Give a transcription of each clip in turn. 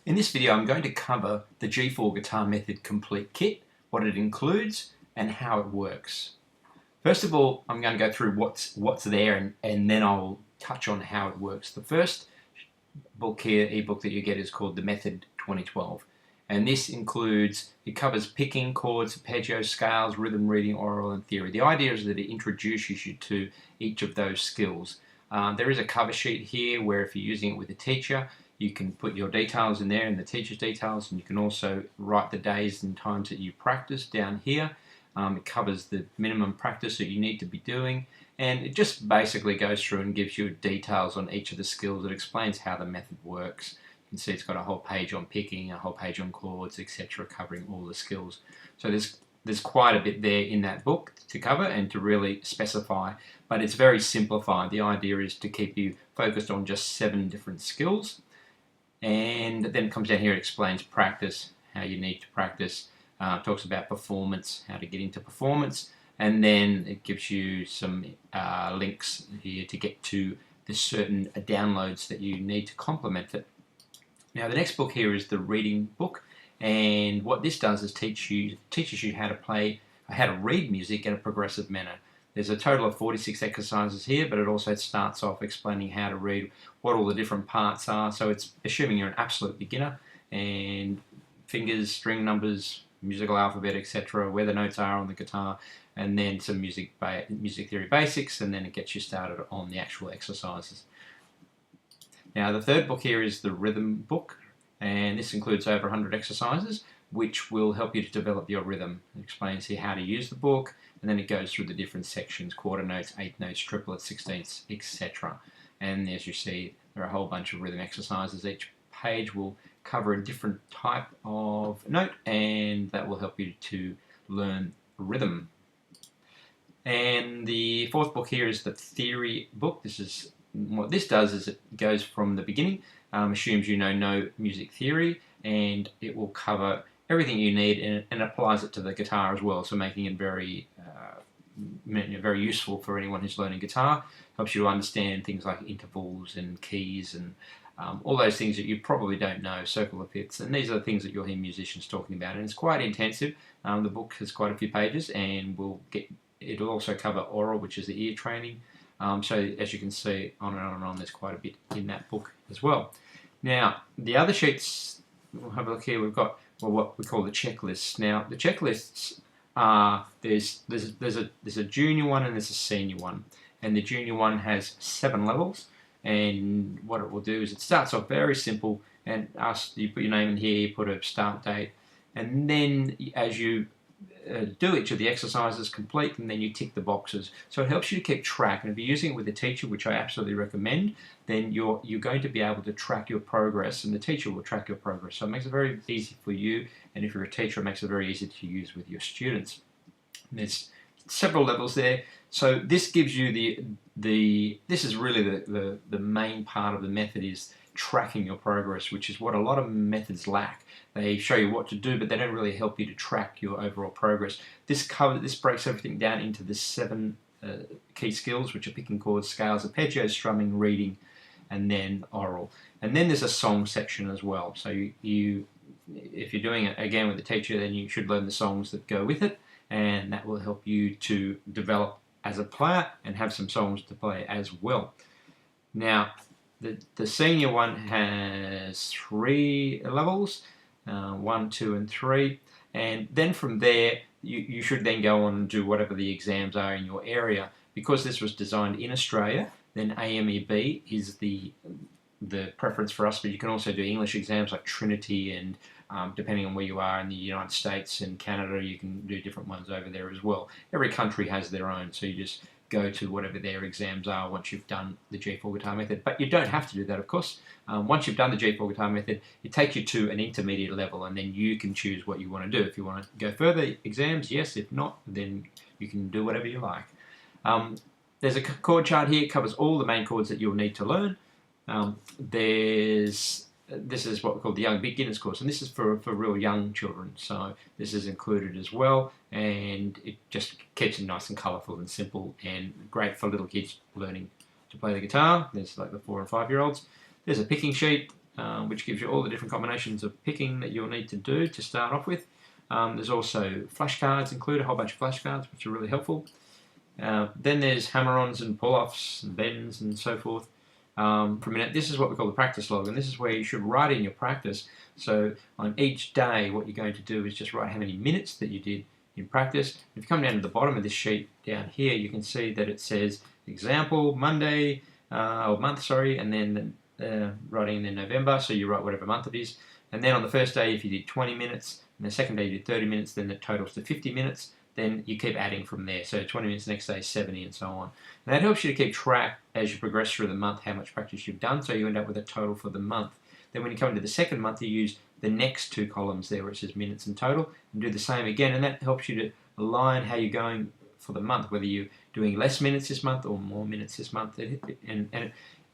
In this video I'm going to cover the G4 Guitar Method Complete Kit, what it includes and how it works. First of all, I'm going to go through what's there and then I'll touch on how it works. The first book here, ebook that you get, is called The Method 2012, and this includes, it covers picking, chords, arpeggios, scales, rhythm reading, aural and theory. The idea is that it introduces you to each of those skills. There is a cover sheet here where if you're using it with a teacher, you can put your details in there and the teacher's details, and you can also write the days and times that you practice down here. It covers the minimum practice that you need to be doing, and it just basically goes through and gives you details on each of the skills. It explains how the method works. You can see it's got a whole page on picking, a whole page on chords, etc., covering all the skills. So there's quite a bit there in that book to cover and to really specify, but it's very simplified. The idea is to keep you focused on just 7 different skills. And then it comes down here, it explains practice, how you need to practice, talks about performance, how to get into performance, and then it gives you some links here to get to the certain downloads that you need to complement it. Now the next book here is the reading book, and what this does is teaches you how to read music in a progressive manner. There's a total of 46 exercises here, but it also starts off explaining how to read, what all the different parts are. So it's assuming you're an absolute beginner, and fingers, string numbers, musical alphabet, etc., where the notes are on the guitar, and then some music theory basics, and then it gets you started on the actual exercises. Now the third book here is the rhythm book, and this includes over 100 exercises, which will help you to develop your rhythm. It explains here how to use the book, and then it goes through the different sections: quarter notes, eighth notes, triplets, sixteenths, etc. And as you see, there are a whole bunch of rhythm exercises. Each page will cover a different type of note, and that will help you to learn rhythm. And the fourth book here is the theory book. What this does is it goes from the beginning, assumes you know no music theory, and it will cover everything you need and applies it to the guitar as well, so making it very useful for anyone who's learning guitar. Helps you to understand things like intervals and keys and all those things that you probably don't know, circle of fifths, and these are the things that you'll hear musicians talking about, and it's quite intensive. The book has quite a few pages, and it'll also cover aural, which is the ear training. So as you can see, on and on and on, there's quite a bit in that book as well. Now the other sheets, we'll have a look here. We've got what we call the checklists. Now the checklists are there's a junior one and there's a senior one, and the junior one has 7 levels. And what it will do is it starts off very simple and asks you put your name in here, you put a start date, and then as you do each of the exercises complete, and then you tick the boxes. So it helps you to keep track, and if you're using it with a teacher, which I absolutely recommend, then you're going to be able to track your progress, and the teacher will track your progress. So it makes it very easy for you, and if you're a teacher, it makes it very easy to use with your students. And there's several levels there. So this gives you this is really the main part of the method, is tracking your progress, which is what a lot of methods lack. They show you what to do, but they don't really help you to track your overall progress. This breaks everything down into the 7 key skills, which are picking, chords, scales, arpeggios, strumming, reading, and then aural. And then there's a song section as well. So if you're doing it again with the teacher, then you should learn the songs that go with it, and that will help you to develop as a player and have some songs to play as well. Now the senior one has 3 levels, 1, 2 and 3, and then from there you should then go on and do whatever the exams are in your area. Because this was designed in Australia, then AMEB is the preference for us, but you can also do English exams like Trinity, and depending on where you are in the United States and Canada, you can do different ones over there as well. Every country has their own, so you just go to whatever their exams are once you've done the G4 Guitar Method. But you don't have to do that, of course. Once you've done the G4 Guitar Method, it takes you to an intermediate level, and then you can choose what you want to do. If you want to go further exams, yes. If not, then you can do whatever you like. There's a chord chart here. It covers all the main chords that you'll need to learn. This is what we call the Young Beginners course, and this is for real young children, so this is included as well, and it just keeps it nice and colourful and simple and great for little kids learning to play the guitar. There's like the 4 and 5 year olds. There's a picking sheet, which gives you all the different combinations of picking that you'll need to do to start off with. There's also flashcards included, a whole bunch of flashcards, which are really helpful. Then there's hammer-ons and pull-offs and bends and so forth. For a minute, this is what we call the practice log, and this is where you should write in your practice. So on each day, what you're going to do is just write how many minutes that you did in practice. If you come down to the bottom of this sheet down here, you can see that it says example Monday or month, sorry, and then writing in November. So you write whatever month it is, and then on the first day, if you did 20 minutes, and the second day you did 30 minutes, then it totals to 50 minutes. Then you keep adding from there. So 20 minutes the next day, 70, and so on. And that helps you to keep track as you progress through the month how much practice you've done, so you end up with a total for the month. Then when you come into the second month, you use the next two columns there where it says minutes and total, and do the same again, and that helps you to align how you're going for the month, whether you're doing less minutes this month or more minutes this month.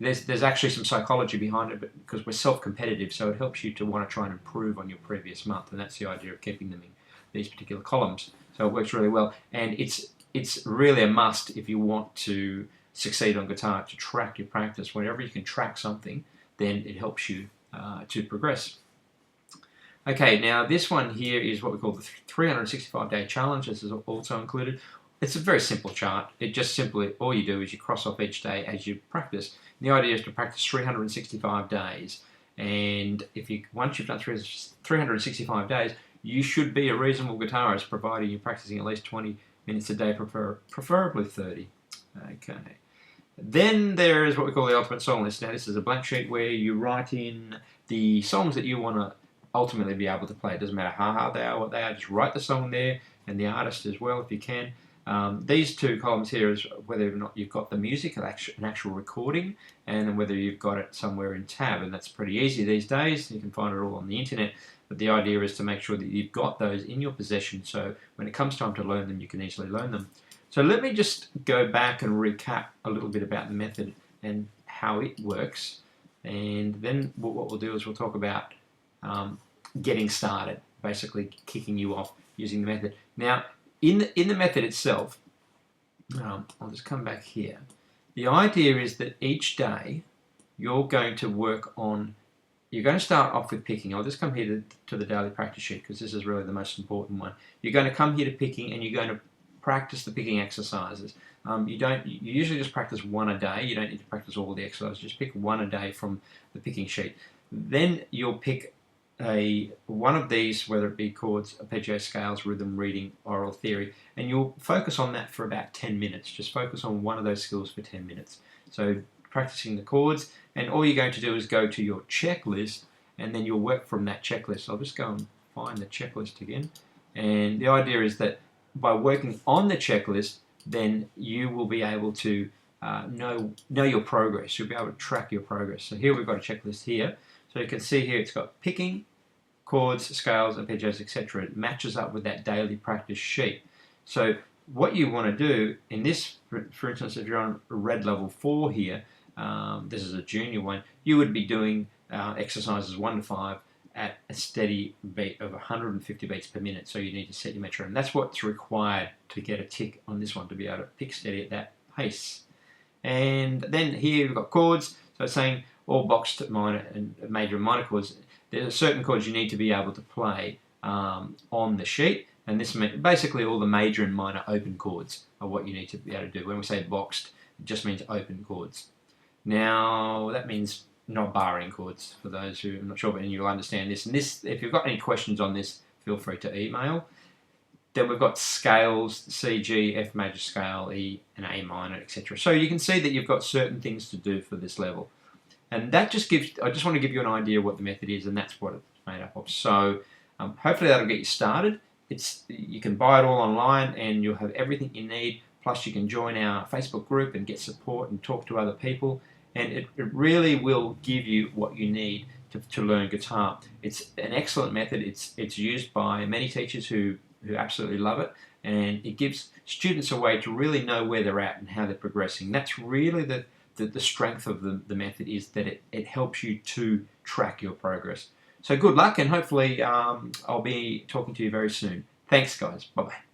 There's actually some psychology behind it, because we're self-competitive, so it helps you to want to try and improve on your previous month, and that's the idea of keeping them in these particular columns. So it works really well, and it's really a must if you want to succeed on guitar, to track your practice. Whenever you can track something, then it helps you to progress. Okay, now this one here is what we call the 365-day challenge. This is also included. It's a very simple chart. It just simply, all you do is you cross off each day as you practice. And the idea is to practice 365 days, and once you've done 365 days, you should be a reasonable guitarist, provided you're practicing at least 20 minutes a day, preferably 30. Okay. Then there is what we call the ultimate song list. Now this is a blank sheet where you write in the songs that you want to ultimately be able to play. It doesn't matter how hard they are, what they are, just write the song there, and the artist as well if you can. These two columns here is whether or not you've got the music, an actual recording, and then whether you've got it somewhere in tab, and that's pretty easy these days. You can find it all on the internet, but the idea is to make sure that you've got those in your possession, so when it comes time to learn them, you can easily learn them. So let me just go back and recap a little bit about the method and how it works, and then what we'll do is we'll talk about getting started, basically kicking you off using the method. Now, in the method itself, I'll just come back here. The idea is that each day you're going to start off with picking. I'll just come here to the daily practice sheet, because this is really the most important one. You're going to come here to picking, and you're going to practice the picking exercises. You usually just practice one a day. You don't need to practice all the exercises. Just pick one a day from the picking sheet. Then you'll pick one of these, whether it be chords, arpeggio, scales, rhythm, reading, oral theory, and you'll focus on that for about 10 minutes. Just focus on one of those skills for 10 minutes. So practicing the chords, and all you're going to do is go to your checklist, and then you'll work from that checklist. I'll just go and find the checklist again, and the idea is that by working on the checklist, then you will be able to know your progress. You'll be able to track your progress. So here we've got a checklist here. So you can see here it's got picking, chords, scales, arpeggios, etc. It matches up with that daily practice sheet. So what you want to do in this, for instance, if you're on red level 4 here, this is a junior one, you would be doing exercises 1 to 5 at a steady beat of 150 beats per minute. So you need to set your metronome. That's what's required to get a tick on this one, to be able to pick steady at that pace. And then here we've got chords. So it's saying all boxed minor and major and minor chords. There are certain chords you need to be able to play on the sheet, and this basically all the major and minor open chords are what you need to be able to do. When we say boxed, it just means open chords. Now that means not barring chords, for those who are not sure, but you'll understand this. And this, if you've got any questions on this, feel free to email. Then we've got scales, C, G, F major scale, E, and A minor, etc. So you can see that you've got certain things to do for this level. And that just gives, I just want to give you an idea of what the method is, and that's what it's made up of. So hopefully that'll get you started. You can buy it all online, and you'll have everything you need. Plus you can join our Facebook group and get support and talk to other people. And it really will give you what you need to learn guitar. It's an excellent method. It's used by many teachers who absolutely love it, and it gives students a way to really know where they're at and how they're progressing. That's really the strength of the method, is that it helps you to track your progress. So good luck, and hopefully I'll be talking to you very soon. Thanks guys, bye bye.